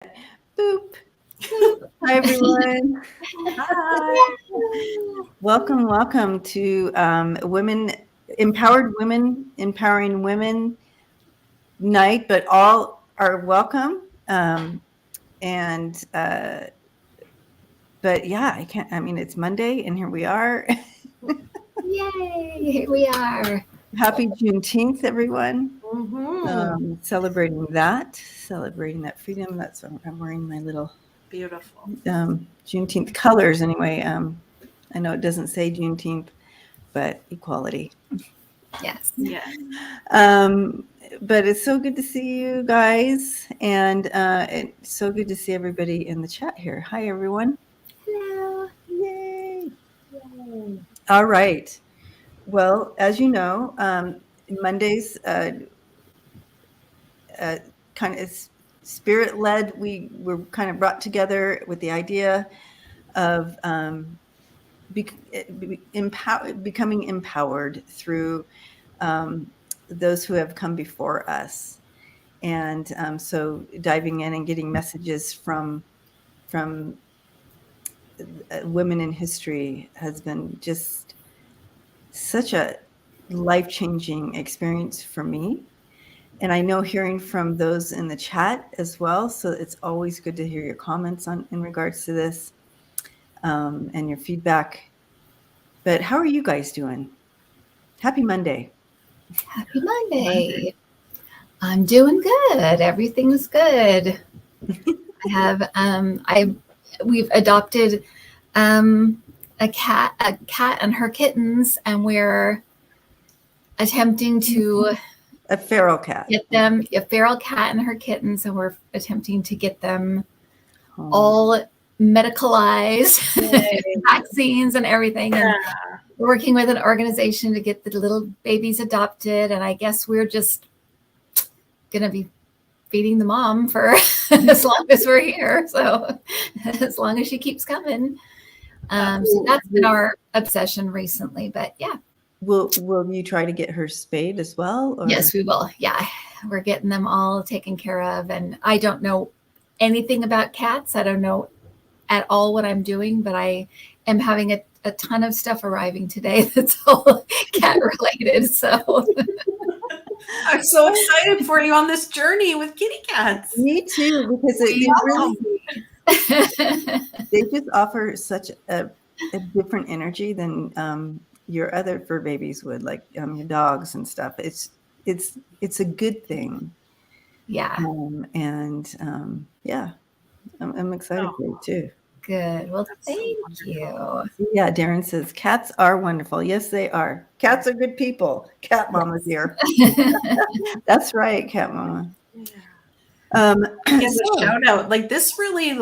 Boop. Boop. Hi, everyone. Hi. Welcome to Women Empowering Women Night, but all are welcome. And but yeah, it's Monday, and here we are. Yay, here we are. Happy Juneteenth, everyone. Celebrating that freedom. That's why I'm wearing my little Beautiful. Juneteenth colors anyway. I know it doesn't say Juneteenth, but equality. Yes. Yeah. But it's so good to see you guys, and it's so good to see everybody in the chat here. Hi, everyone. Hello. Yay. All right. Well, as you know, Mondays kind of spirit-led. We were kind of brought together with the idea of becoming empowered through those who have come before us, and so diving in and getting messages from women in history has been just such a life-changing experience for me. And I know hearing from those in the chat as well. So it's always good to hear your comments in regards to this and your feedback. But how are you guys doing? Happy Monday. Happy Monday. I'm doing good. Everything's good. We've adopted a cat and her kittens, and we're attempting to a feral cat. Get them a feral cat and her kittens, and we're attempting to get them all medicalized, vaccines and everything. And we're working with an organization to get the little babies adopted. And I guess we're just going to be feeding the mom for as long as we're here. So as long as she keeps coming. So that's been our obsession recently. But yeah. Will you try to get her spayed as well? Or? Yes, we will. Yeah, we're getting them all taken care of. And I don't know anything about cats. I don't know at all what I'm doing, but I am having a ton of stuff arriving today that's all cat related. So I'm so excited for you on this journey with kitty cats. Me too, because they just offer such a different energy than your other fur babies would, like your dogs and stuff. It's a good thing. Yeah. Yeah, I'm excited for you too. Good. Well, thank you. Yeah, Darren says cats are wonderful. Yes, they are. Cats are good people. Cat Mama's here. That's right, Cat Mama. Yeah. A shout out. Like this really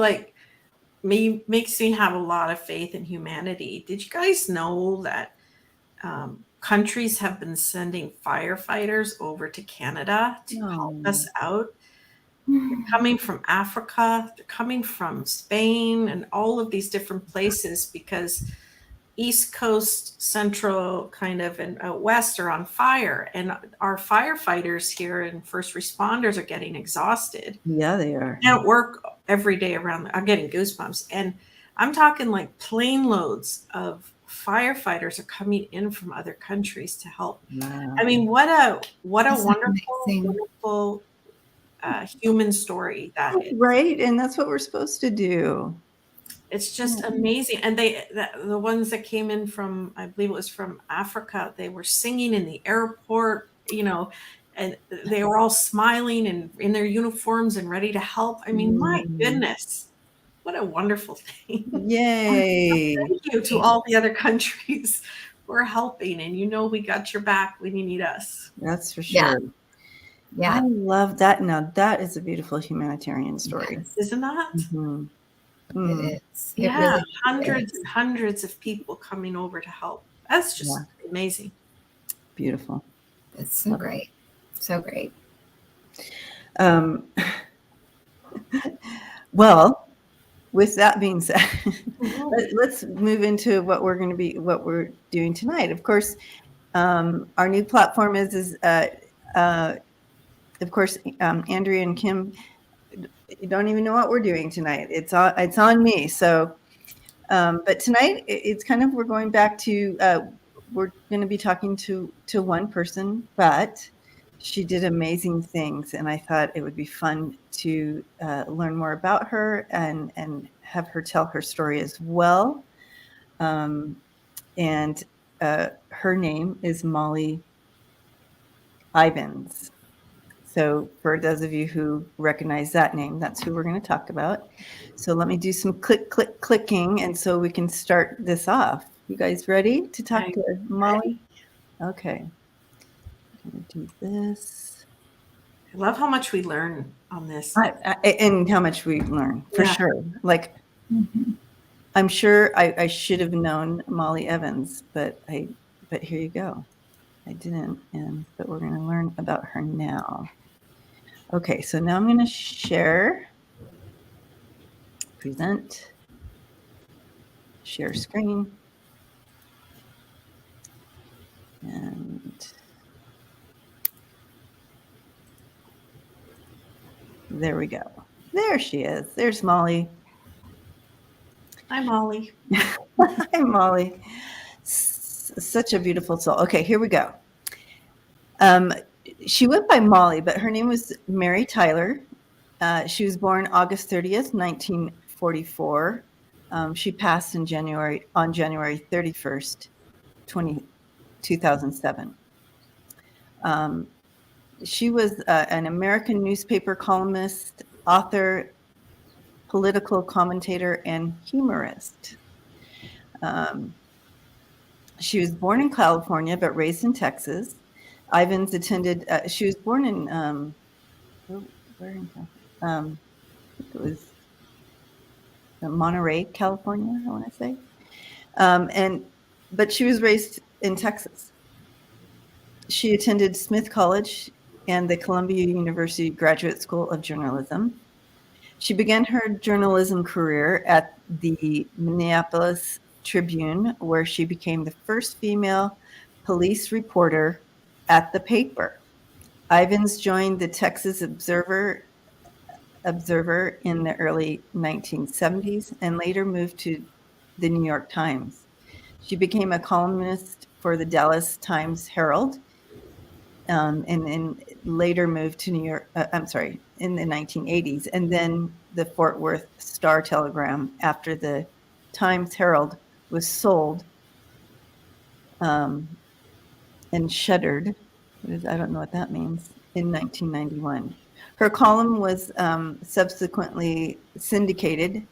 makes me have a lot of faith in humanity. Did you guys know that countries have been sending firefighters over to Canada to help us out? They're coming from Africa, they're coming from Spain and all of these different places because East Coast, Central, kind of, and out West are on fire. And our firefighters here and first responders are getting exhausted. Yeah, they are. They don't work every day around. I'm getting goosebumps. And I'm talking like plane loads of firefighters are coming in from other countries to help. Wow. I mean, what a wonderful human story that is. Right, and that's what we're supposed to do. It's just amazing. And the ones that came in from, I believe it was from Africa, they were singing in the airport, and they were all smiling and in their uniforms and ready to help. I mean, my goodness, what a wonderful thing. Yay. Thank you to all the other countries who are helping. And we got your back when you need us. That's for sure. Yeah. I love that. Now, that is a beautiful humanitarian story. Yes, isn't that? Mm-hmm. It is. Really hundreds and hundreds of people coming over to help. That's just amazing. Beautiful. It's so great. So great. Well, with that being said, let's move into what we're doing tonight. Of course, our new platform is of course, Andrea and Kim you don't even know what we're doing tonight. It's on me. So, but tonight it's kind of, we're going back to, we're going to be talking to one person, but she did amazing things, and I thought it would be fun to learn more about her and have her tell her story as well. And her name is Molly Ivins. So for those of you who recognize that name, that's who we're going to talk about. So let me do some clicking, and so we can start this off. You guys ready to talk to Molly? Okay. I'm going to do this. I love how much we learn on this. And how much we learn, for sure. Like, I'm sure I should have known Molly Evans, but here you go. I didn't, but we're going to learn about her now. Okay, so now I'm going to share, present, share screen, and there we go. There she is. There's Molly. Hi, Molly. Hi, Molly. Such a beautiful soul. Okay, here we go. She went by Molly, but her name was Mary Tyler. She was born August 30th, 1944. She passed on January 31st, 2007. She was an American newspaper columnist, author, political commentator, and humorist. She was born in California, but raised in Texas. Ivins attended, she was born in, where in California? It was Monterey, California, I want to say. But she was raised in Texas. She attended Smith College and the Columbia University Graduate School of Journalism. She began her journalism career at the Minneapolis Tribune, where she became the first female police reporter at the paper. Ivins joined the Texas Observer in the early 1970s and later moved to the New York Times. She became a columnist for the Dallas Times Herald, and later moved to New York, in the 1980s, and then the Fort Worth Star Telegram after the Times Herald was sold and shuttered. I don't know what that means, in 1991. Her column was subsequently syndicated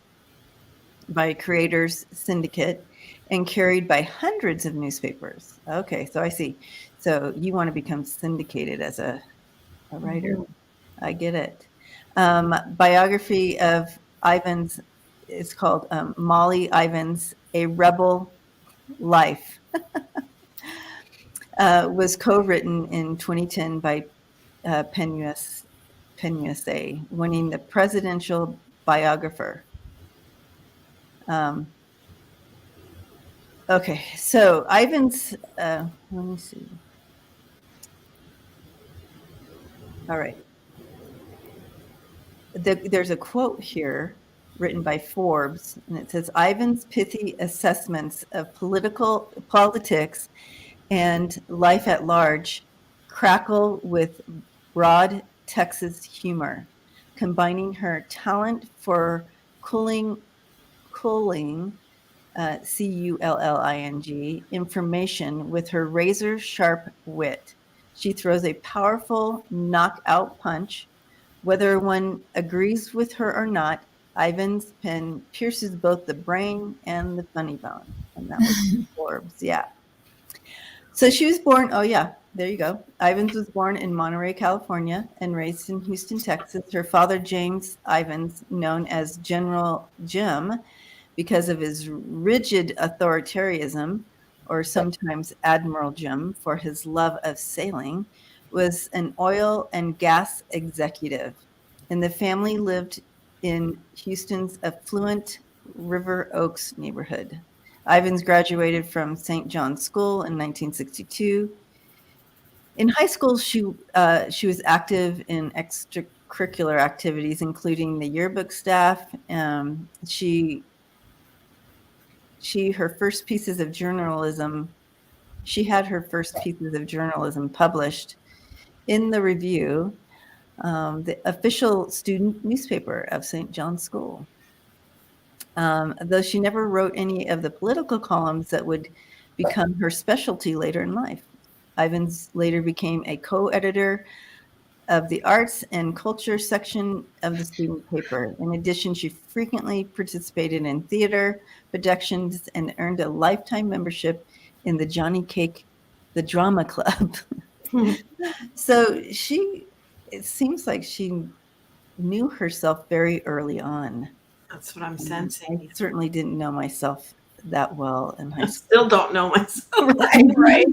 by Creators Syndicate and carried by hundreds of newspapers. Okay, so I see. So you want to become syndicated as a writer. I get it. Biography of Ivins is called Molly Ivins, A Rebel Life. Was co-written in 2010 by Penn USA, winning the presidential biographer. Okay, so Ivins, let me see. All right. There's a quote here written by Forbes, and it says, Ivins' pithy assessments of politics and life at large crackle with broad Texas humor, combining her talent for culling, culling, information with her razor-sharp wit. She throws a powerful knockout punch. Whether one agrees with her or not, Ivins' pen pierces both the brain and the funny bone. And that was Forbes, yeah. So she was born, oh yeah, there you go. Ivins was born in Monterey, California, and raised in Houston, Texas. Her father, James Ivins, known as General Jim, because of his rigid authoritarianism, or sometimes Admiral Jim for his love of sailing, was an oil and gas executive. And the family lived in Houston's affluent River Oaks neighborhood. Ivins graduated from St. John's School in 1962. In high school, she was active in curricular activities, including the yearbook staff. Her first pieces of journalism, she had her first pieces of journalism published in the Review, the official student newspaper of St. John's School. Though she never wrote any of the political columns that would become her specialty later in life. Ivins later became a co-editor of the arts and culture section of the student paper. In addition, she frequently participated in theater productions and earned a lifetime membership in the Johnny Cake, the Drama Club. So it seems like she knew herself very early on. That's what I'm sensing. I certainly didn't know myself that well in high school. I still don't know myself. Right.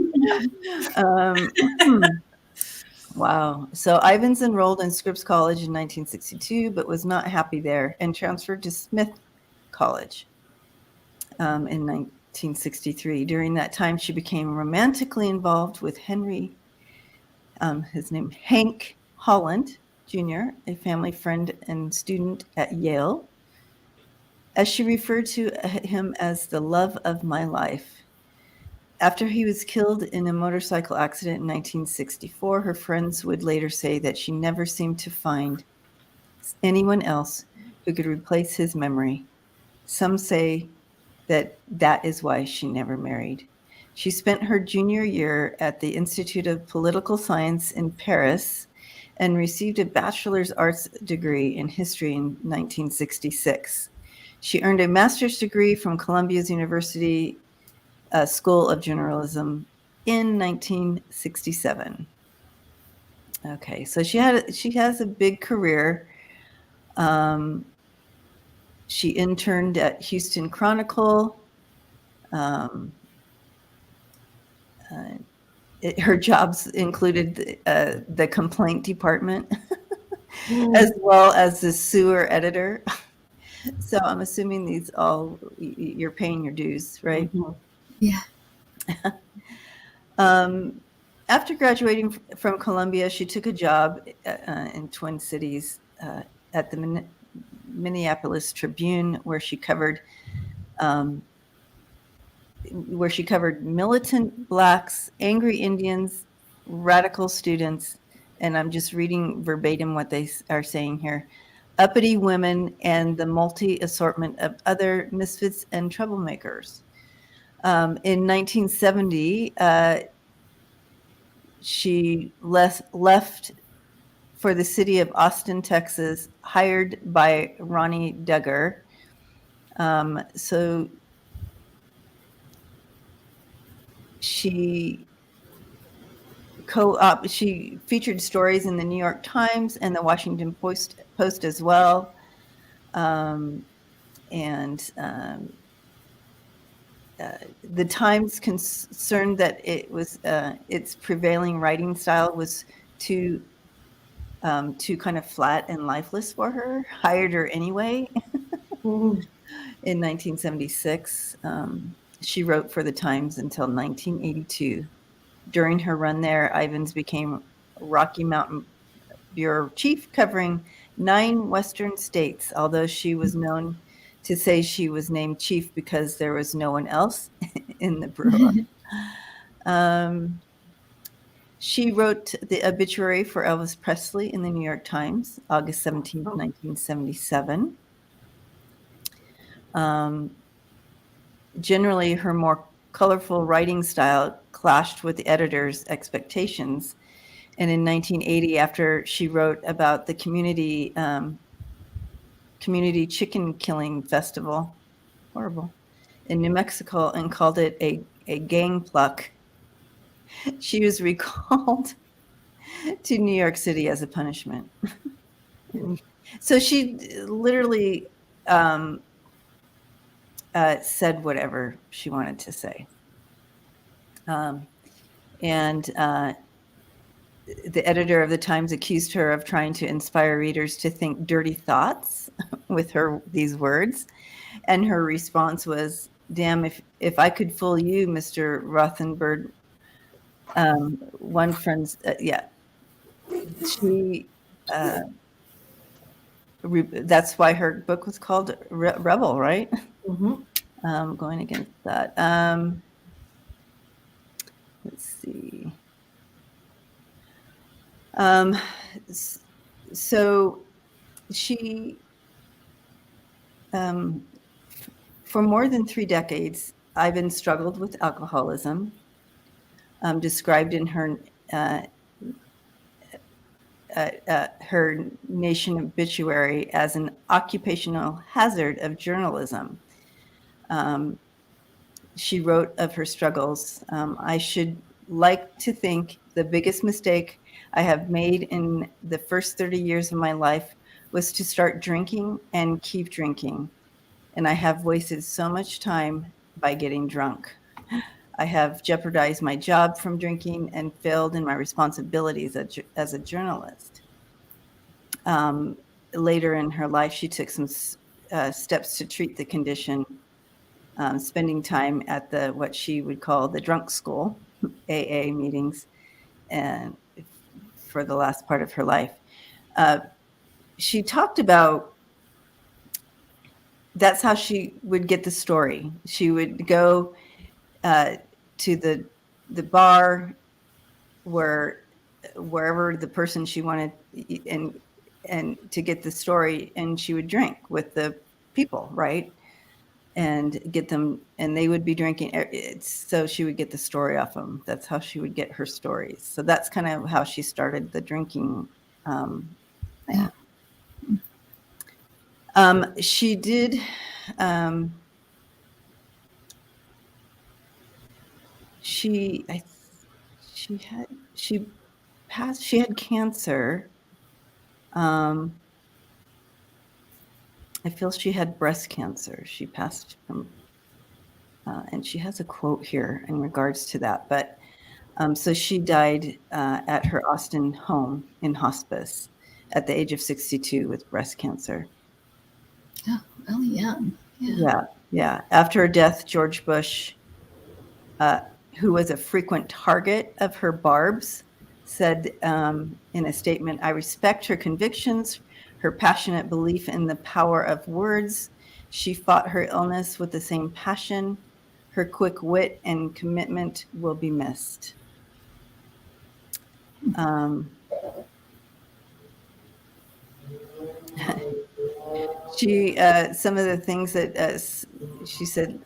Wow. So Ivins enrolled in Scripps College in 1962, but was not happy there and transferred to Smith College in 1963. During that time, she became romantically involved with Hank Holland Jr., a family friend and student at Yale, as she referred to him as the love of my life. After he was killed in a motorcycle accident in 1964, her friends would later say that she never seemed to find anyone else who could replace his memory. Some say that is why she never married. She spent her junior year at the Institute of Political Science in Paris and received a bachelor's arts degree in history in 1966. She earned a master's degree from Columbia's University School of Journalism in 1967. Okay, so she has a big career. She interned at Houston Chronicle. Her jobs included the complaint department, as well as the sewer editor. So I'm assuming these all, you're paying your dues, right? Mm-hmm. Yeah. After graduating from Columbia, she took a job in Twin Cities at the Minneapolis Tribune, where she covered militant Blacks, angry Indians, radical students, and I'm just reading verbatim what they are saying here, uppity women, and the multi-assortment of other misfits and troublemakers. In 1970, she left for the city of Austin, Texas, hired by Ronnie Duggar. So she featured stories in the New York Times and the Washington Post as well. The Times concerned that it was its prevailing writing style was too kind of flat and lifeless for her, hired her anyway. In 1976, she wrote for the Times until 1982. During her run there, Ivins became Rocky Mountain Bureau Chief, covering 9 Western states, although she was known to say she was named chief because there was no one else in the bureau. She wrote the obituary for Elvis Presley in the New York Times, August 17, 1977. Generally, her more colorful writing style clashed with the editor's expectations. And in 1980, after she wrote about the community chicken killing festival, horrible, in New Mexico, and called it a gang pluck, she was recalled to New York City as a punishment. So she literally said whatever she wanted to say. And the editor of the Times accused her of trying to inspire readers to think dirty thoughts with these words. And her response was, damn, if I could fool you, Mr. Rothenberg. One friend's, she that's why her book was called Rebel, right? Mm-hmm. Going against that. Let's see. So she, for more than 3 decades, Ivins struggled with alcoholism, described in her Nation obituary as an occupational hazard of journalism. She wrote of her struggles, I should like to think the biggest mistake I have made in the first 30 years of my life was to start drinking and keep drinking. And I have wasted so much time by getting drunk. I have jeopardized my job from drinking and failed in my responsibilities as a journalist. Later in her life, she took some steps to treat the condition, spending time at what she would call the drunk school, AA meetings, and for the last part of her life. She talked about that's how she would get the story. She would go to the bar wherever the person she wanted and to get the story, and she would drink with the people, right? And get them, and they would be drinking. So she would get the story off them. That's how she would get her stories. So that's kind of how she started the drinking. Yeah. She did. She had cancer. I feel she had breast cancer. She passed from, and she has a quote here in regards to that. But so she died at her Austin home in hospice at the age of 62 with breast cancer. Oh, really young. Yeah. After her death, George Bush, who was a frequent target of her barbs, said in a statement, I respect her convictions, her passionate belief in the power of words. She fought her illness with the same passion. Her quick wit and commitment will be missed. Some of the things that she said,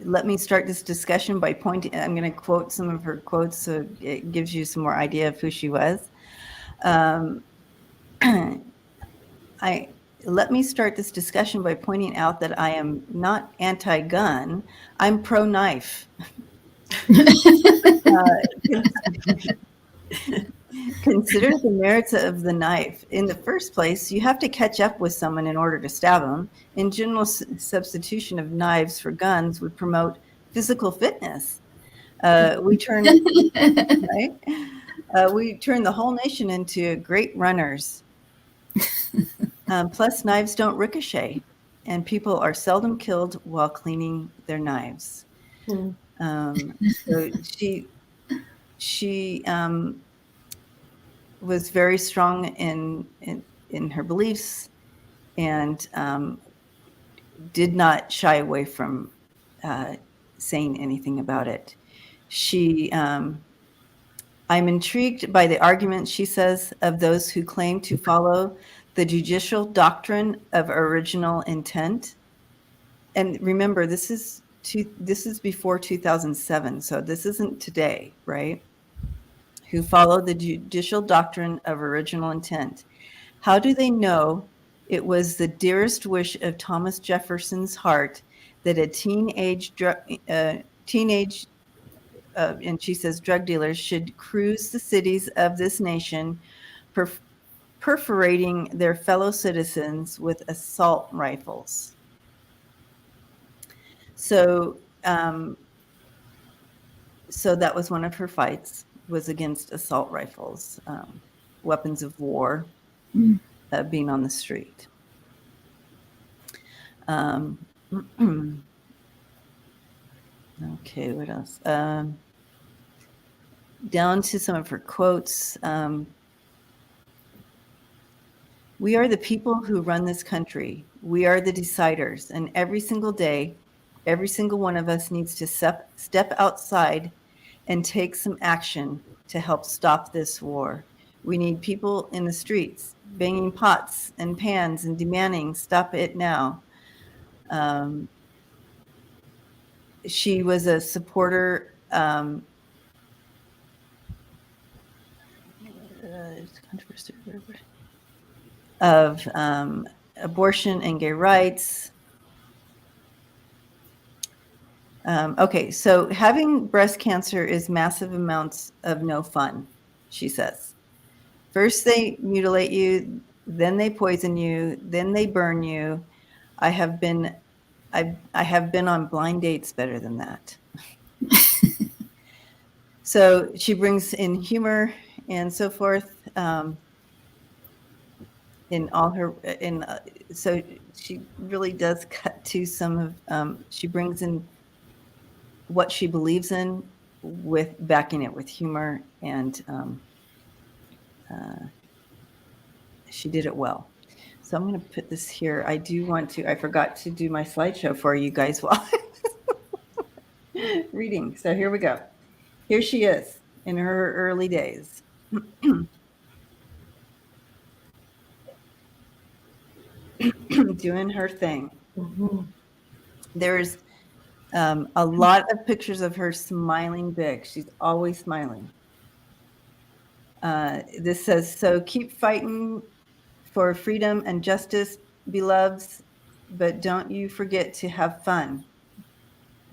let me start this discussion by pointing, I'm going to quote some of her quotes so it gives you some more idea of who she was. Let me start this discussion by pointing out that I am not anti-gun, I'm pro-knife. Consider the merits of the knife. In the first place, you have to catch up with someone in order to stab them. In general, substitution of knives for guns would promote physical fitness. We turn the whole nation into great runners. Plus, knives don't ricochet, and people are seldom killed while cleaning their knives. So she was very strong in her beliefs, and did not shy away from saying anything about it. I'm intrigued by the argument, she says, of those who claim to follow the judicial doctrine of original intent. And remember, this is before 2007, so this isn't today, right? Who follow the judicial doctrine of original intent. How do they know it was the dearest wish of Thomas Jefferson's heart that a teenage and she says drug dealers should cruise the cities of this nation, perforating their fellow citizens with assault rifles? So that was one of her fights, was against assault rifles, weapons of war, being on the street. Okay, what else? Down to some of her quotes. We are the people who run this country. We are the deciders. And every single day, every single one of us needs to step outside and take some action to help stop this war. We need people in the streets banging pots and pans and demanding, stop it now. She was a supporter of abortion and gay rights. Okay, so having breast cancer is massive amounts of no fun, she says. First they mutilate you, then they poison you, then they burn you. I have been on blind dates better than that. So she brings in humor and so forth in all her so she really does cut to some of she brings in what she believes in with backing it with humor, and she did it well. So I'm going to put this here. I forgot to do my slideshow for you guys while reading. So here we go. Here she is in her early days. Doing her thing. Mm-hmm. There's a lot of pictures of her smiling big. She's always smiling. This says, so keep fighting for freedom and justice, beloveds, but don't you forget to have fun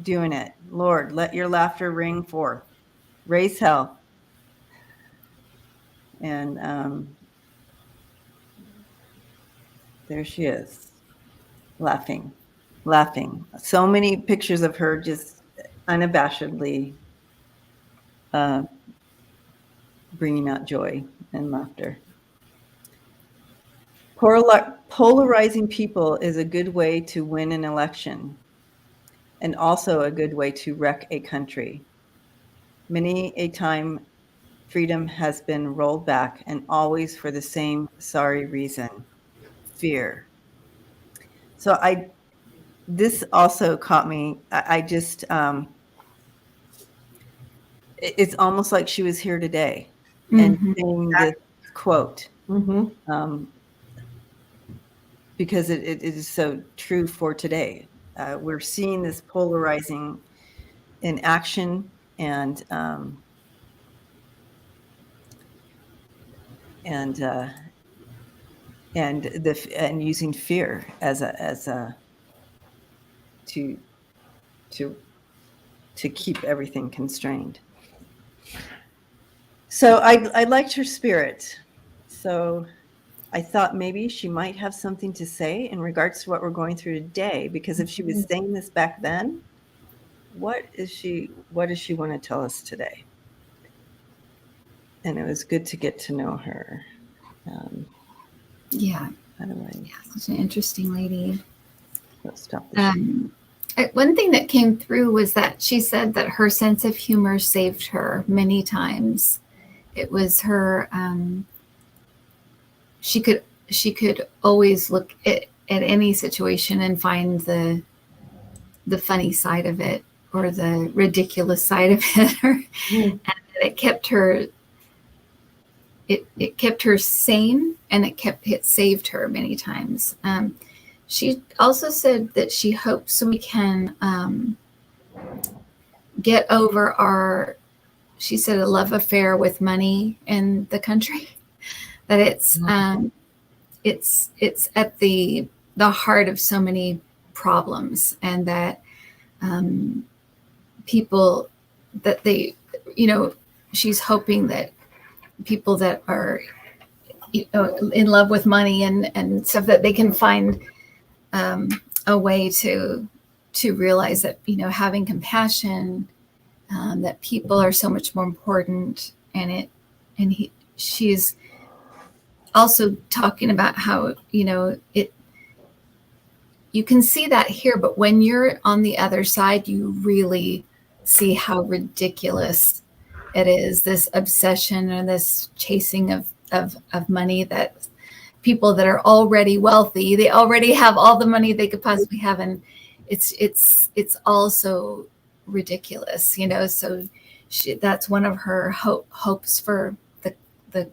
doing it. Lord, let your laughter ring forth. Raise hell. And there she is, laughing. So many pictures of her just unabashedly bringing out joy and laughter. Polarizing people is a good way to win an election, and also a good way to wreck a country. Many a time, freedom has been rolled back, and always for the same sorry reason: fear. So this also caught me. I just, it's almost like she was here today and saying this quote. Because it is so true for today. We're seeing this polarizing in action, and using fear as a to keep everything constrained. So I liked her spirit. So I thought maybe she might have something to say in regards to what we're going through today, because if she was saying this back then, what does she want to tell us today? And it was good to get to know her. Yeah. How do I? Yeah, such an interesting lady. Let's stop this. One thing that came through was that she said that her sense of humor saved her many times. It was her. She could always look at any situation and find the funny side of it, or the ridiculous side of it, and it kept her. It kept her sane, and it saved her many times. She also said that she hopes we can get over she said, a love affair with money in the country. That it's at the heart of so many problems, and that people that she's hoping that people that are in love with money and stuff, that they can find a way to realize that having compassion, that people are so much more important, she's also talking about how you can see that here, but when you're on the other side, you really see how ridiculous it is, this obsession and this chasing of money that people that are already wealthy. They already have all the money they could possibly have, and it's also ridiculous, you know. So that's one of her hopes for the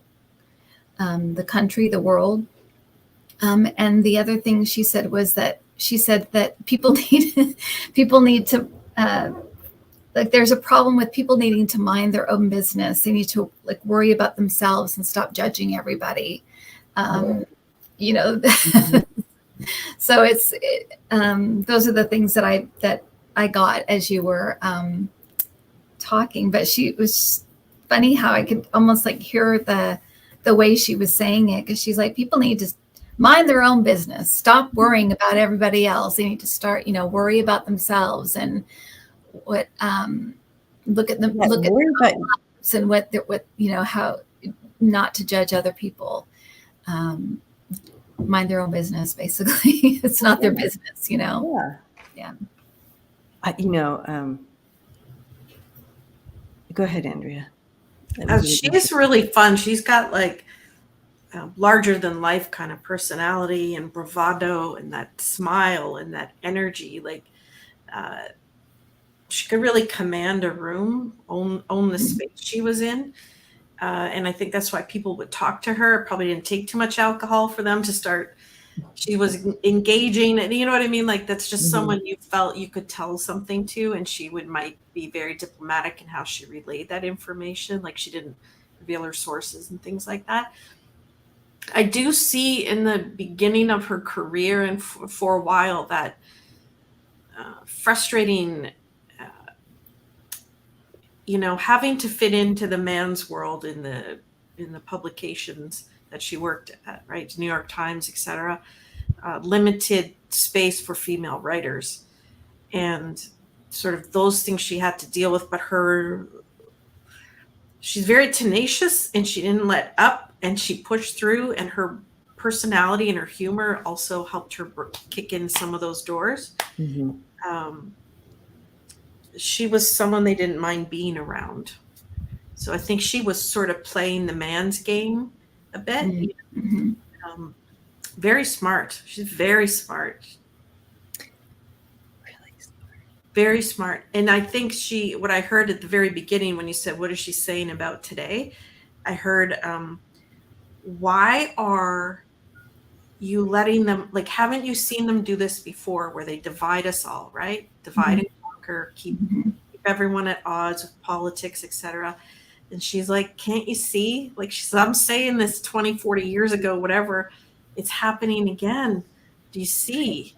country, the world. And the other thing she said was that people need to like, there's a problem with people needing to mind their own business. They need to like worry about themselves and stop judging everybody. You know, so those are the things that I got as you were talking. But it was funny how I could almost like hear the way she was saying it, because she's like, people need to mind their own business, stop worrying about everybody else. They need to start, you know, worry about themselves and what look at them, look at their lives and what you know, how not to judge other people. Mind their own business, basically. It's not their business, you know. Yeah. You know, go ahead, Andrea. She's really fun. She's got like larger than life kind of personality and bravado and that smile and that energy. Like she could really command a room, own the space she was in. And I think that's why people would talk to her. It probably didn't take too much alcohol for them to start. She was engaging, and you know what I mean? Like, that's just someone you felt you could tell something to, and she might be very diplomatic in how she relayed that information. Like, she didn't reveal her sources and things like that. I do see in the beginning of her career and for a while that frustrating, you know, having to fit into the man's world in the publications that she worked at, right? New York Times, etc. Limited space for female writers, and sort of those things she had to deal with. But she's very tenacious, and she didn't let up, and she pushed through, and her personality and her humor also helped her kick in some of those doors. She was someone they didn't mind being around. So I think she was sort of playing the man's game a bit. Very smart. She's very smart. Really smart. Very smart. And I think what I heard at the very beginning when you said, what is she saying about today? I heard, why are you letting them, like, haven't you seen them do this before where they divide us all, right? Divide and conquer, keep everyone at odds with politics, etc. And she's like, can't you see? Like, I'm saying this 20, 40 years ago, whatever, it's happening again. Do you see?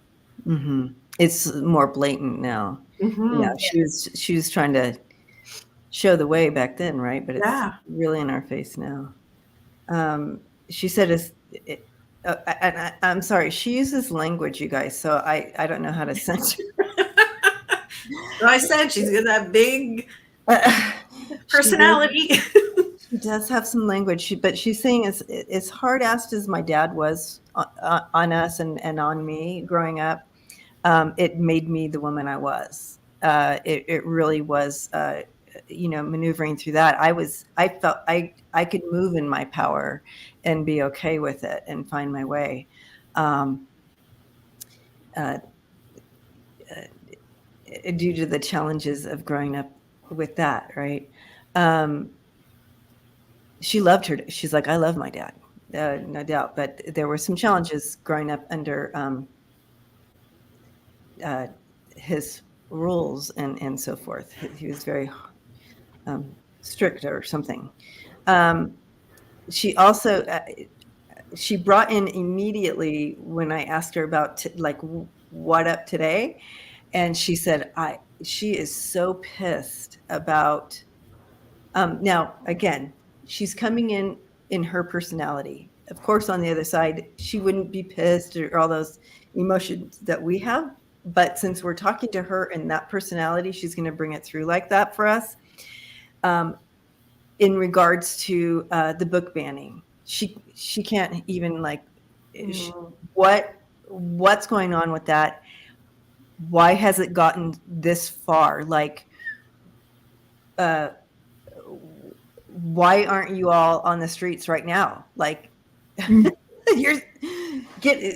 It's more blatant now. Yeah, she was trying to show the way back then, right? But it's really in our face now. She said, I'm sorry, she uses language, you guys, so I don't know how to censor. So I said she's got that big personality. She does have some language, but she's saying as hard-assed as my dad was on us and on me growing up, it made me the woman I was. It really was, you know, maneuvering through that. I felt I could move in my power and be okay with it and find my way. Due to the challenges of growing up with that, right? She loved her. She's like, I love my dad, no doubt. But there were some challenges growing up under his rules and so forth. He was very strict or something. She also she brought in immediately when I asked her about like what up today, and she said she is so pissed about. Now again, she's coming in her personality. Of course, on the other side, she wouldn't be pissed or all those emotions that we have. But since we're talking to her in that personality, she's going to bring it through like that for us. In regards to the book banning, she can't even like what's going on with that. Why has it gotten this far? Like, why aren't you all on the streets right now? Like,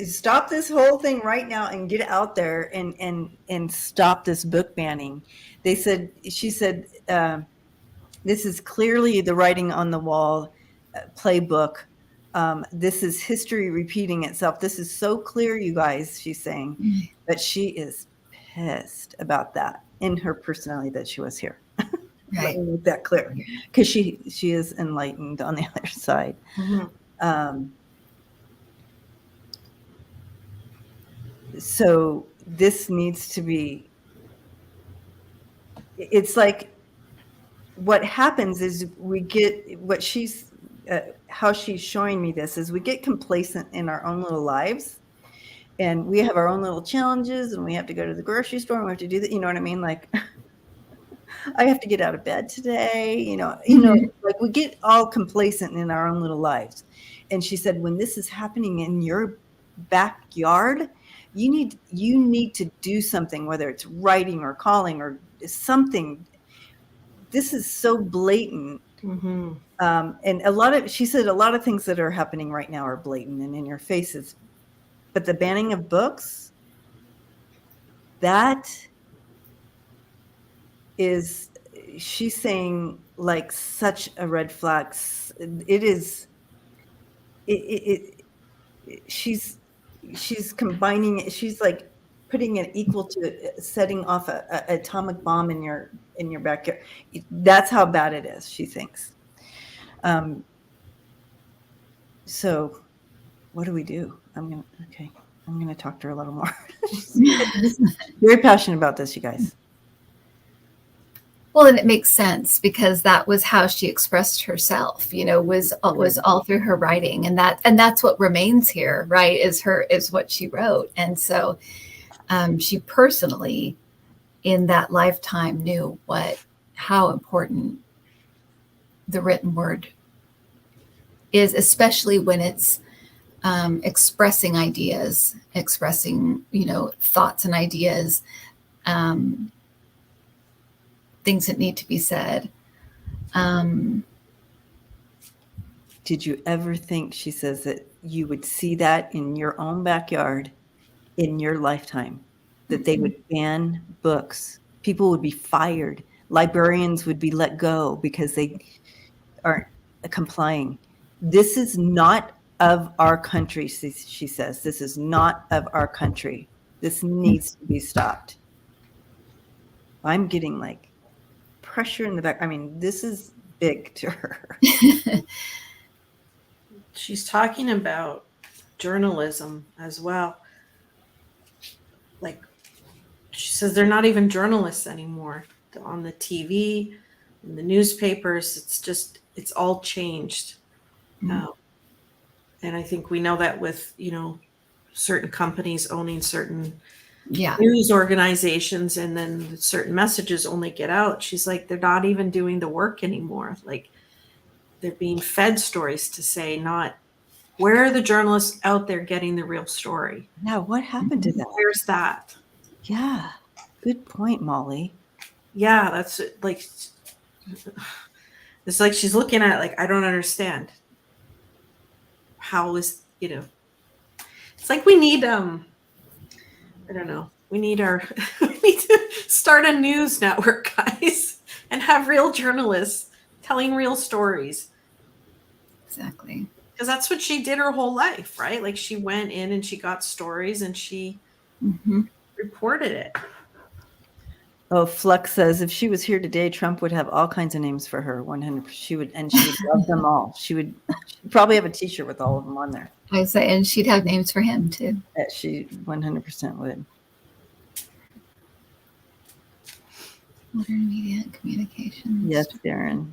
Stop this whole thing right now and get out there and stop this book banning. She said, this is clearly the writing on the wall playbook. This is history repeating itself. This is so clear, you guys, she's saying. But she is pissed about that in her personality that she was here. Right. Let me make that clear. Because she is enlightened on the other side. So this needs to be, it's like, what happens is we get what she's, how she's showing me this is we get complacent in our own little lives, and we have our own little challenges, and we have to go to the grocery store, and we have to do that. You know what I mean? Like, I have to get out of bed today. You know, like we get all complacent in our own little lives. And she said, when this is happening in your backyard, you need to do something, whether it's writing or calling or something. This is so blatant. And she said a lot of things that are happening right now are blatant and in your faces. But the banning of books, that is, she's saying, like, such a red flag. It is. She's combining it. She's like putting it equal to setting off an atomic bomb in your backyard. That's how bad it is, she thinks. So what do we do? I'm gonna talk to her a little more. Very passionate about this, you guys. Well, and it makes sense because that was how she expressed herself, was all through her writing, and that's what remains here, right? Is what she wrote. And so she personally in that lifetime knew how important the written word is, especially when it's expressing ideas, expressing, thoughts and ideas, things that need to be said. Did you ever think, she says, that you would see that in your own backyard in your lifetime, that they would ban books? People would be fired. Librarians would be let go because they aren't complying. This is not of our country, she says. This is not of our country. This needs to be stopped. I'm getting like pressure in the back. I mean, this is big to her. She's talking about journalism as well. Like, she says they're not even journalists anymore on the TV, in the newspapers. It's all changed. And I think we know that with, certain companies owning certain news organizations, and then certain messages only get out. She's like, they're not even doing the work anymore. Like, they're being fed stories to say, not where are the journalists out there getting the real story? Yeah, what happened to that? Where's that? Yeah, good point, Molly. Yeah, that's like, it's like she's looking at it like, I don't understand. How is, it's like we need, I don't know, we need to start a news network, guys, and have real journalists telling real stories. Exactly. Because that's what she did her whole life, right? Like, she went in and she got stories and she reported it. Oh, Flux says if she was here today, Trump would have all kinds of names for her. 100%. She would love them all. She'd probably have a T-shirt with all of them on there. I say, and she'd have names for him too. She 100% would. Modern media and communications. Yes, Darren.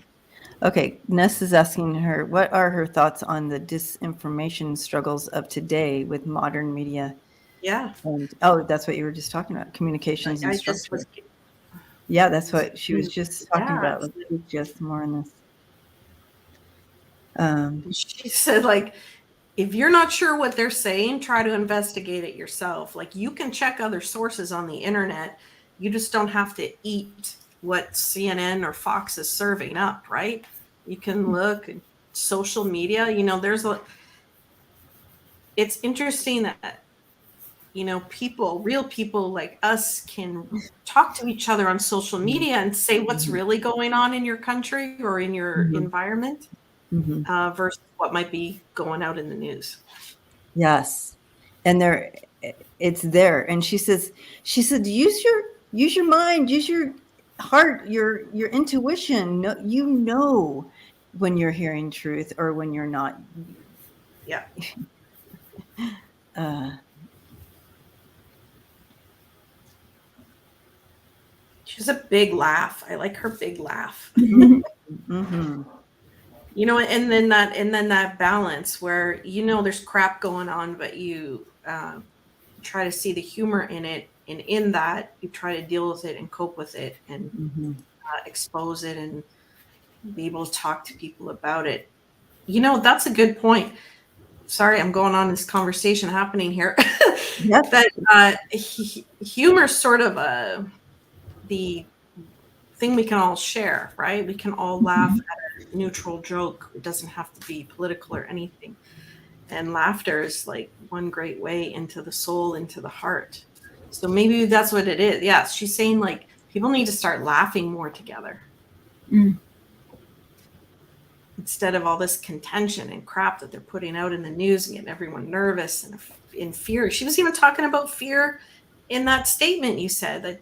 Okay, Ness is asking her, what are her thoughts on the disinformation struggles of today with modern media? Yeah. And that's what you were just talking about, communications and structure. Yeah, that's what she was just talking about. Let's just more on this. She said, like, if you're not sure what they're saying, try to investigate it yourself. Like, you can check other sources on the internet. You just don't have to eat what CNN or Fox is serving up, right? You can look at social media. it's interesting that, real people like us can talk to each other on social media and say what's really going on in your country or in your environment versus what might be going out in the news. Yes. And it's there. And she said, use your mind, use your heart, your intuition. No, when you're hearing truth or when you're not. Yeah. She's a big laugh. I like her big laugh. Mm-hmm. And then that balance where there's crap going on, but you try to see the humor in it, and in that you try to deal with it and cope with it and expose it and be able to talk to people about it. That's a good point. Sorry, I'm going on this conversation happening here. Yep. That humor is sort of the thing we can all share, right? We can all laugh at a neutral joke. It doesn't have to be political or anything. And laughter is like one great way into the soul, into the heart. So maybe that's what it is. Yeah, she's saying like people need to start laughing more together. Instead of all this contention and crap that they're putting out in the news and getting everyone nervous and in fear. She was even talking about fear in that statement you said, that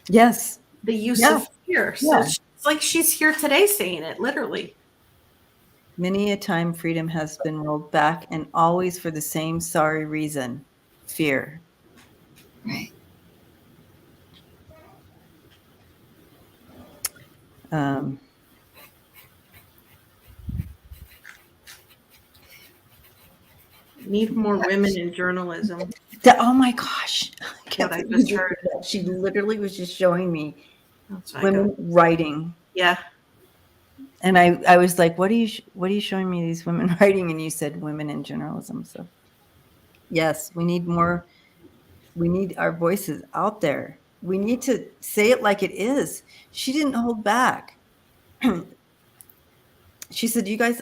yes, the use of fear. So it's like she's here today saying it, literally. Many a time freedom has been rolled back, and always for the same sorry reason, fear. Right. Need more women in journalism. Oh my gosh. What I just heard. She literally was just showing me women writing. Yeah. And I was like, what are you showing me these women writing? And you said women in journalism. So yes, we need more. We need our voices out there. We need to say it like it is. She didn't hold back. She said, you guys,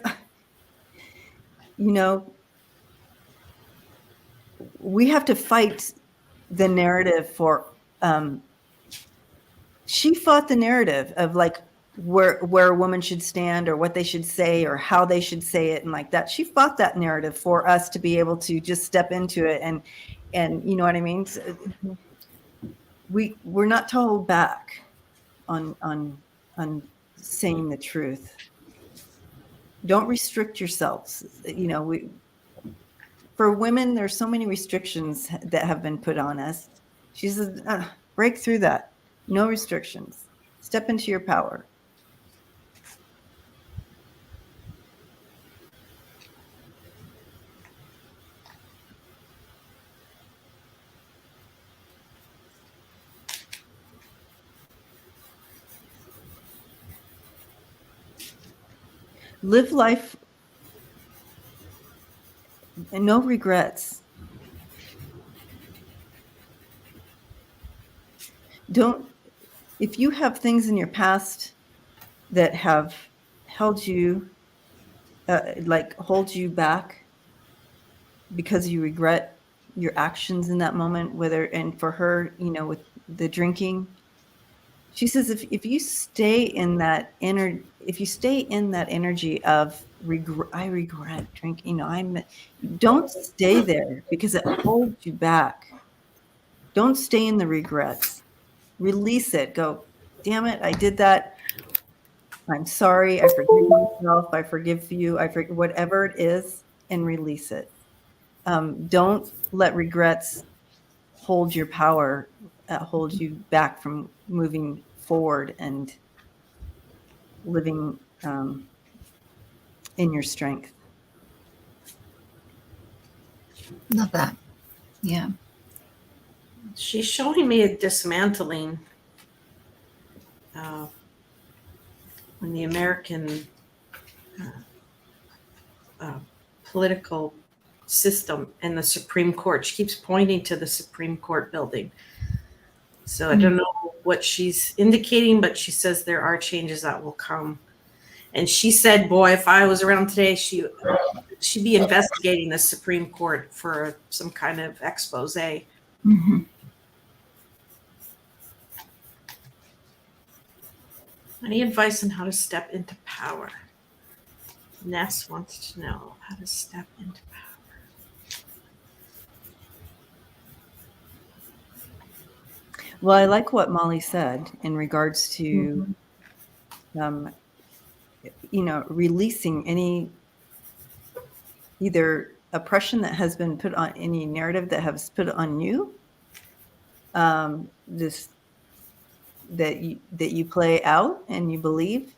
we have to fight the narrative for, she fought the narrative of like where a woman should stand or what they should say or how they should say it and like that. She fought that narrative for us to be able to just step into it and you know what I mean? So we're not to hold back on saying the truth. Don't restrict yourselves. For women, there's so many restrictions that have been put on us. She says, break through that. No restrictions. Step into your power. Live life and no regrets. If you have things in your past that have held you, hold you back because you regret your actions in that moment, and for her, with the drinking, she says, if you stay in that energy of regret, I regret drinking, don't stay there because it holds you back. Don't stay in the regrets. Release it. Go, damn it, I did that. I'm sorry. I forgive myself. I forgive you. I forgive whatever it is, and release it. Don't let regrets hold your power, hold you back from moving forward and living in your strength. Love that. Yeah. She's showing me a dismantling when the American political system and the Supreme Court. She keeps pointing to the Supreme Court building. So I don't know what she's indicating, but she says there are changes that will come. And she said, boy, if I was around today, she'd be investigating the Supreme Court for some kind of expose. Mm-hmm. Any advice on how to step into power? Ness wants to know how to step into power. Well, I like what Molly said in regards to, releasing any either oppression that has been put on, any narrative that has put on you, this that you play out and you believe.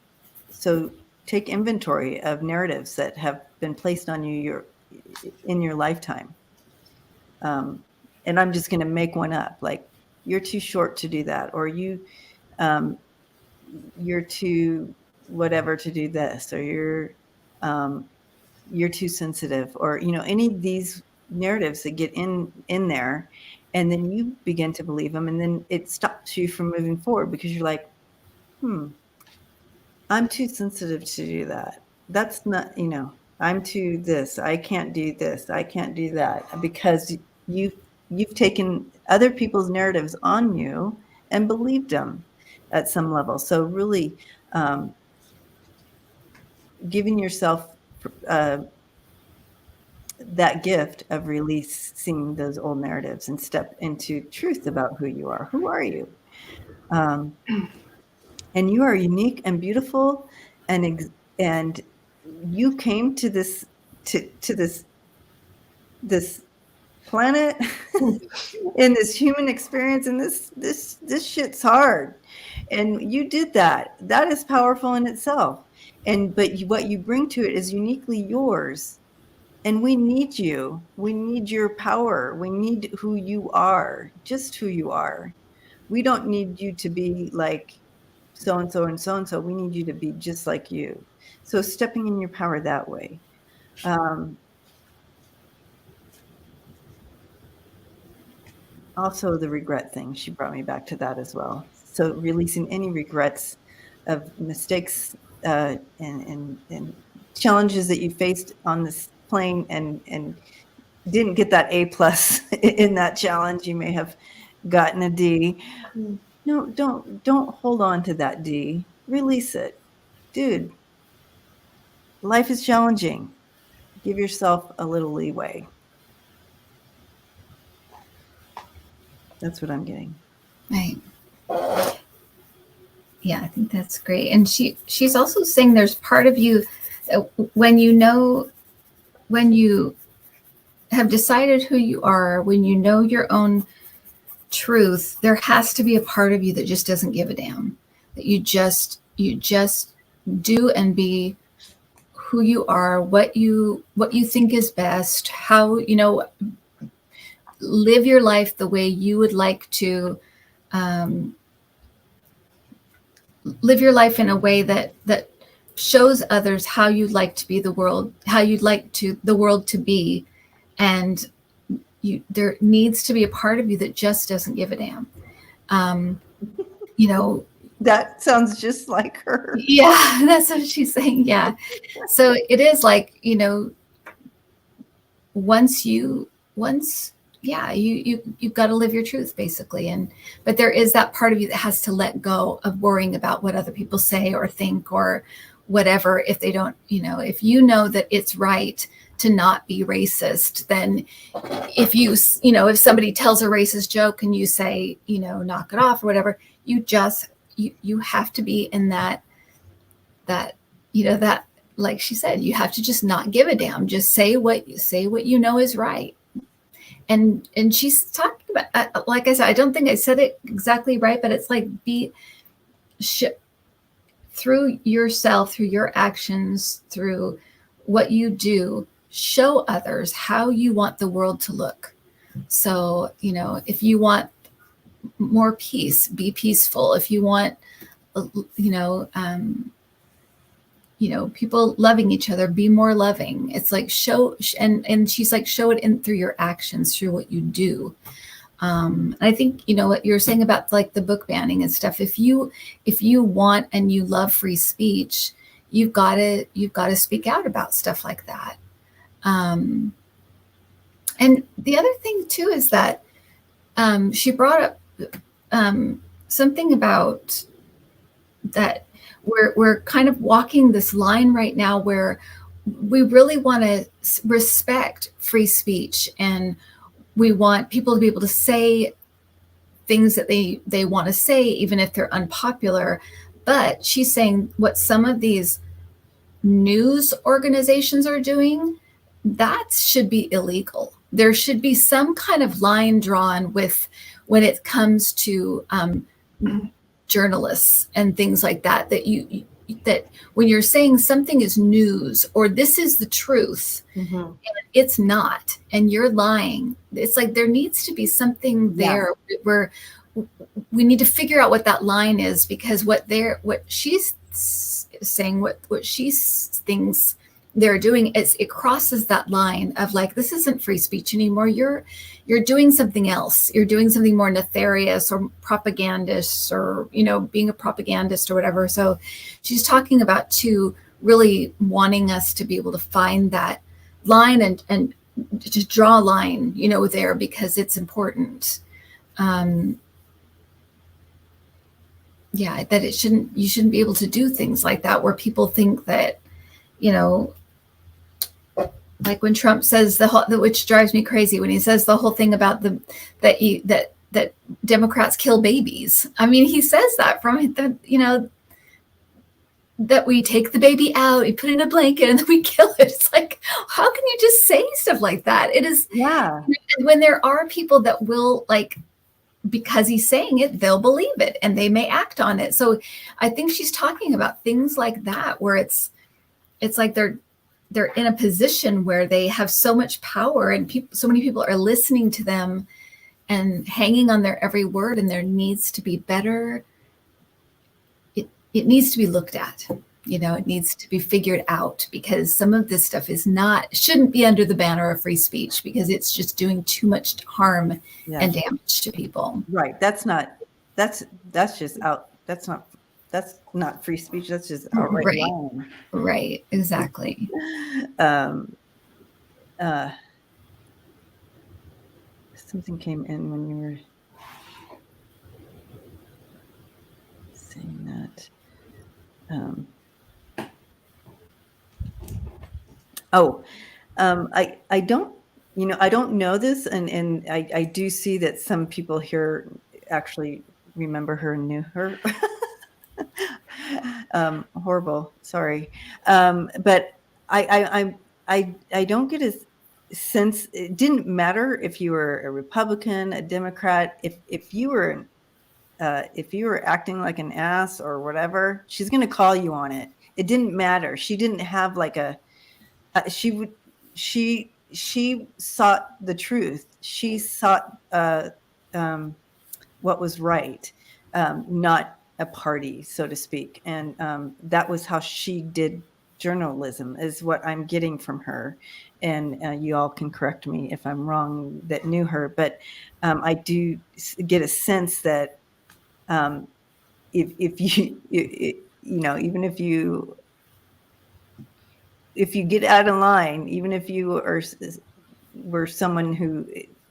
So take inventory of narratives that have been placed on you in your lifetime. And I'm just going to make one up, like, you're too short to do that, or you're too whatever to do this, or you're too sensitive, or any of these narratives that get in there, and then you begin to believe them, and then it stops you from moving forward because you're like, I'm too sensitive to do that. That's not, I'm too this, I can't do this, I can't do that, because you've taken other people's narratives on you and believed them at some level. So really, giving yourself that gift of releasing those old narratives and step into truth about who you are. Who are you? And you are unique and beautiful, and you came to this this planet in this human experience, and this shit's hard, and you did that. That is powerful in itself. But what you bring to it is uniquely yours. And we need you. We need your power. We need who you are, just who you are. We don't need you to be like so-and-so and so-and-so. We need you to be just like you. So stepping in your power that way. Also, the regret thing, she brought me back to that as well. So releasing any regrets of mistakes and challenges that you faced on this plane and didn't get that A+ in that challenge. You may have gotten a D. No, don't hold on to that D. Release it. Dude, life is challenging. Give yourself a little leeway. That's what I'm getting. Right. Yeah, I think that's great. And she's also saying there's part of you when you have decided who you are, when you know your own truth, there has to be a part of you that just doesn't give a damn. That you just do and be who you are, what you think is best, how, live your life the way you would like to live your life in a way that shows others how you'd like to be the world, how you'd like the world to be. And there needs to be a part of you that just doesn't give a damn. That sounds just like her. Yeah, that's what she's saying. Yeah. So it is like, you've got to live your truth, basically. But there is that part of you that has to let go of worrying about what other people say or think or whatever. If they don't, if you know that it's right to not be racist, then if somebody tells a racist joke and you say, knock it off or whatever, you have to be in that, like she said, you have to just not give a damn. Just say what you know is right. And she's talking about, like I said, I don't think I said it exactly right, but it's like through yourself, through your actions, through what you do, show others how you want the world to look. So, if you want more peace, be peaceful. If you want, people loving each other, be more loving. It's like and she's like, show it through your actions, through what you do. I think, what you're saying about like the book banning and stuff, if you want and you love free speech, you've got to speak out about stuff like that. And the other thing too is that she brought up something about that we're kind of walking this line right now where we really want to respect free speech, and we want people to be able to say things that they want to say, even if they're unpopular. But she's saying what some of these news organizations are doing, that should be illegal. There should be some kind of line drawn with when it comes to journalists and things like that, that when you're saying something is news or this is the truth, and it's not, and you're lying, it's like there needs to be something there where we need to figure out what that line is, because what she's saying, what she thinks they're doing is it crosses that line of like, this isn't free speech anymore. You're doing something else. You're doing something more nefarious or propagandist, or, being a propagandist or whatever. So she's talking about really wanting us to be able to find that line and just draw a line, there, because it's important. That you shouldn't be able to do things like that where people think that, like when Trump says which drives me crazy, when he says the whole thing about that Democrats kill babies. I mean, he says that from that we take the baby out, we put it in a blanket, and then we kill it. It's like, how can you just say stuff like that? It is, when there are people that will, like, because he's saying it, they'll believe it and they may act on it. So I think she's talking about things like that, where it's like they're in a position where they have so much power, and so many people are listening to them and hanging on their every word, and there needs to be better. It needs to be looked at, it needs to be figured out, because some of this stuff shouldn't be under the banner of free speech, because it's just doing too much harm and damage to people. Right. That's not free speech. That's just outright lying. Right. Exactly. Something came in when you were saying that. I don't, I don't know this, and I do see that some people here actually remember her and knew her. Horrible, sorry, but I don't get a sense. It didn't matter if you were a Republican, a Democrat, if you were acting like an ass or whatever, she's going to call you on it. It didn't matter. She didn't have like she sought the truth. She sought what was right, not a party, so to speak. And that was how she did journalism, is what I'm getting from her. And you all can correct me if I'm wrong that knew her, but I do get a sense that if you even if you get out of line, even if you were someone who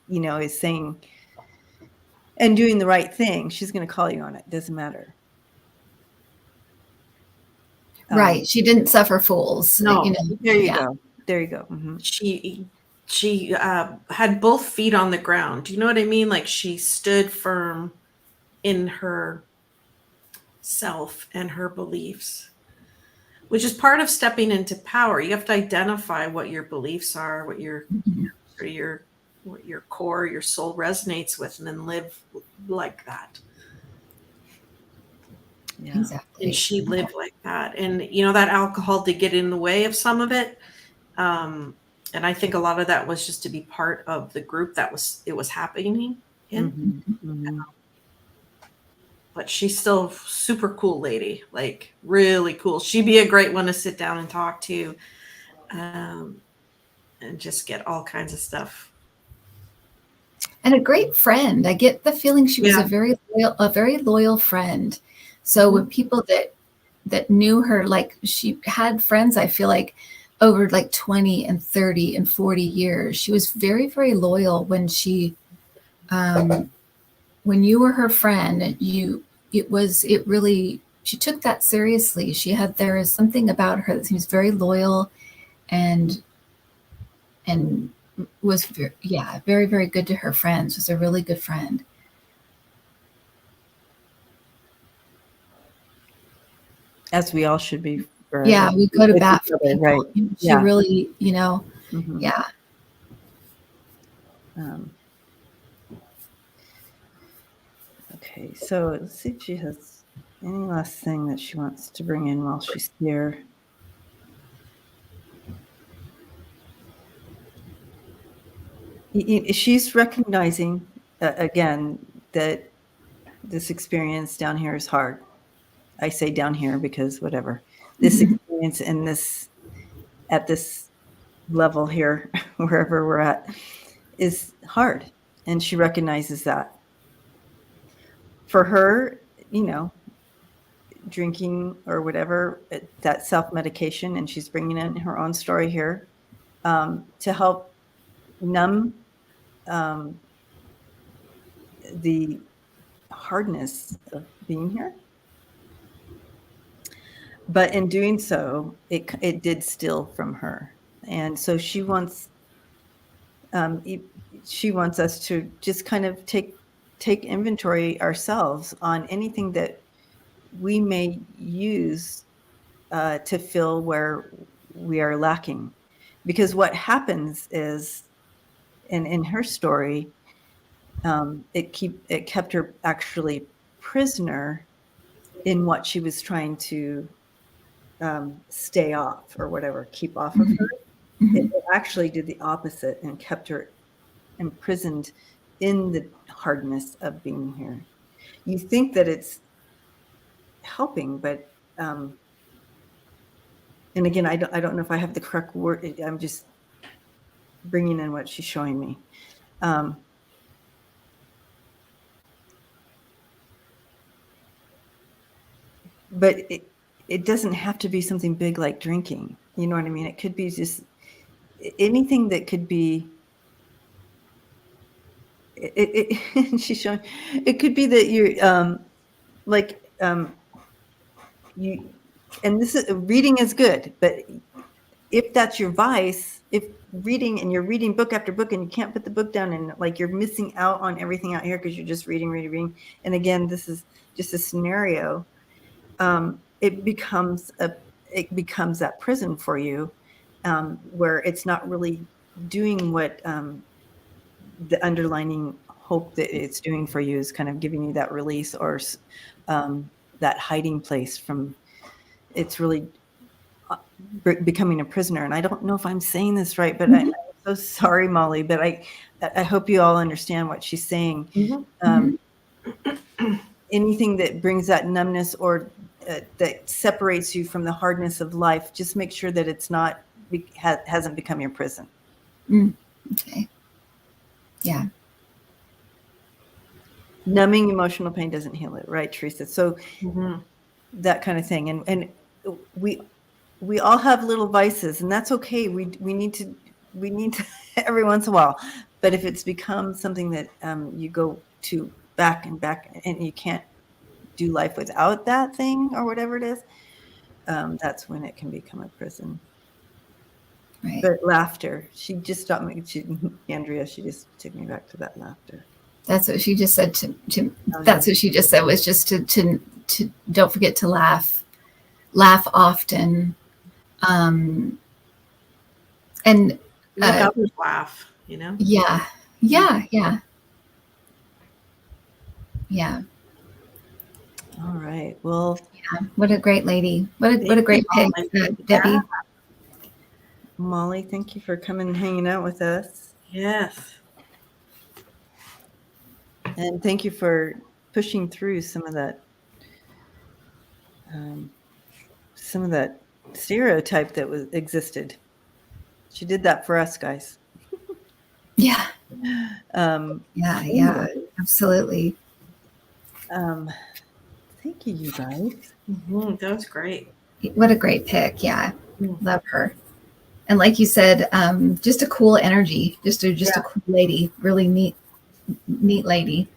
is saying and doing the right thing, she's going to call you on it. Doesn't matter. Right. She didn't suffer fools. No. There you go. There you go. Mm-hmm. She had both feet on the ground. Do you know what I mean? Like, she stood firm in her self and her beliefs, which is part of stepping into power. You have to identify what your beliefs are, what your core, your soul resonates with, and then live like that. Yeah. Exactly. And she lived like that. And that alcohol did get in the way of some of it. And I think a lot of that was just to be part of the group that it was happening in. Mm-hmm. Mm-hmm. But she's still super cool lady, like really cool. She'd be a great one to sit down and talk to, and just get all kinds of stuff. And a great friend. I get the feeling she was a very loyal friend. So when people that that knew her, like she had friends, I feel like over like 20 and 30 and 40 years. She was very, very loyal when she, when you were her friend, it really, she took that seriously. There is something about her that seems very loyal and was very, very good to her friends, was a really good friend. As we all should be. Yeah, we go to bat for people. Right. She really, yeah. Okay, so let's see if she has any last thing that she wants to bring in while she's here. She's recognizing, again, that this experience down here is hard. I say down here because whatever. This experience and at this level here, wherever we're at, is hard. And she recognizes that. For her, drinking or whatever, that self-medication, and she's bringing in her own story here to help numb the hardness of being here. But in doing so, it did steal from her. And so she wants us to just kind of take inventory ourselves on anything that we may use to fill where we are lacking. Because what happens is, in her story, it kept her actually prisoner in what she was trying to stay off or whatever, keep off of her. It actually did the opposite and kept her imprisoned in the hardness of being here. You think that it's helping, but and again, I don't know if I have the correct word. I'm just bringing in what she's showing me. But it doesn't have to be something big like drinking. You know what I mean? It could be just anything that could be. She's showing. It could be that you're you, and this is reading is good, but if that's your vice, if reading and you're reading book after book and you can't put the book down and like you're missing out on everything out here because you're just reading. And again, this is just a scenario. It becomes that prison for you, where it's not really doing what the underlining hope that it's doing for you is kind of giving you that release or that hiding place from. It's really becoming a prisoner. And I don't know if I'm saying this right, but I'm so sorry, Molly, but I hope you all understand what she's saying. Anything that brings that numbness or that separates you from the hardness of life, just make sure that it's not hasn't become your prison. Okay. Yeah. Numbing emotional pain doesn't heal it, right, Teresa? So that kind of thing. And we all have little vices, and that's okay. We need to every once in a while. But if it's become something that you go to back and you can't do life without that thing or whatever it is, that's when it can become a prison. Right. But laughter, she just stopped me. Andrea, she just took me back to that laughter. That's what she just said that's what she just said, was just to don't forget to laugh often. And make others laugh, Yeah. All right. Well, what a great lady. What a great pick, Debbie. Molly, thank you for coming and hanging out with us. Yes. And thank you for pushing through some of that stereotype that existed. She did that for us, guys. Yeah. Anyway, Absolutely. Thank you, you guys. That was great. What a great pick. Yeah. Love her. And like you said, just a cool energy, just a cool lady, really neat lady.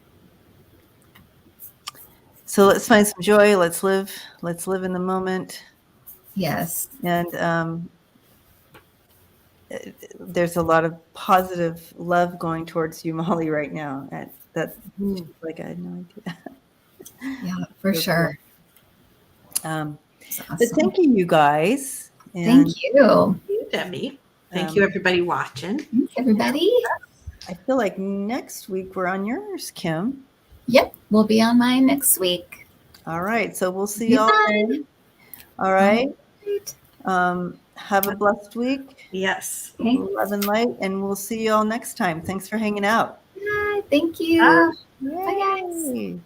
So let's find some joy. Let's live in the moment. Yes. And there's a lot of positive love going towards you, Molly, right now. Like I had no idea. Yeah, for sure. Awesome. But thank you guys. And thank you, Debbie. Thank you, everybody watching. Thanks, everybody. I feel like next week we're on yours, Kim. Yep, we'll be on mine next week. All right, so we'll see y'all then. All right. Have a blessed week. Yes. Love and light, and we'll see y'all next time. Thanks for hanging out. Bye. Thank you. Bye. Bye, guys.